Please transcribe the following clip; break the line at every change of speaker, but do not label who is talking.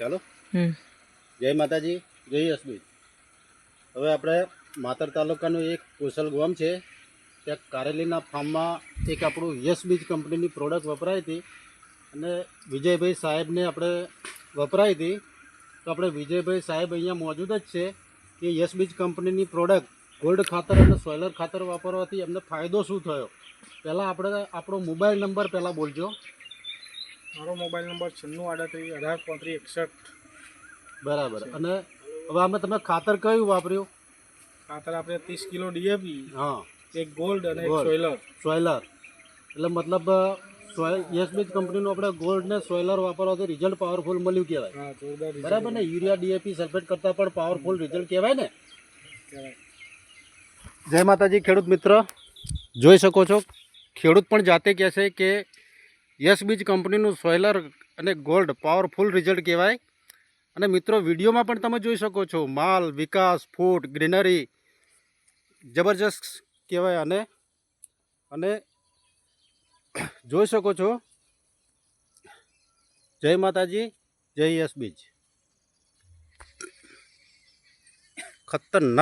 ચાલો જય માતાજી, જય યશબીજ. હવે આપણે માતર તાલુકાનું એક કુશલ ગામ છે. ત્યાં કારેલીના ફાર્મમાં એક આપણું યશબીજ કંપનીની પ્રોડક્ટ વપરાઈ હતી અને વિજયભાઈ સાહેબને આપણે વપરાઈ હતી. તો આપણે વિજયભાઈ સાહેબ અહીંયા મોજૂદ જ છે કે યશબીજ કંપનીની પ્રોડક્ટ ગોલ્ડ ખાતર અને સોઇલર ખાતર વાપરવાથી એમને ફાયદો શું થયો. પહેલાં આપણે આપણો મોબાઈલ નંબર પહેલાં બોલજો.
મારો મોબાઈલ નંબર 9638183561.
બરાબર. અને હવે આમાં તમે ખાતર કયું વાપર્યું?
ખાતર આપણે 30 કિલો ડીએપી,
હા,
એક ગોલ્ડ અને એક
ગોલ્ડ.
સોઇલર.
સોઇલર એટલે મતલબ યશબીજ કંપનીનું આપણે ગોલ્ડ ને સોઇલર વાપરવાથી રિઝલ્ટ પાવરફુલ મળ્યું કહેવાય.
હા, જોરદાર result
બરાબર ને? યુરિયા ડીએપી સલ્ફેટ કરતાં પણ પાવરફુલ રિઝલ્ટ કહેવાય ને.
કહેવાય.
જય માતાજી ખેડૂત મિત્ર, જોઈ શકો છો ખેડૂત પણ જાતે કહે છે કે યશબીજ કંપનીનું સોઇલર અને ગોલ્ડ પાવરફુલ રિઝલ્ટ કહેવાય. અને મિત્રો વિડીયોમાં પણ તમે જોઈ શકો છો માલ, વિકાસ, ફૂટ, ગ્રીનરી જબરજસ્ત કહેવાય. અને જોઈ શકો છો. જય માતાજી, જય યશબીજ. ખતરનાક.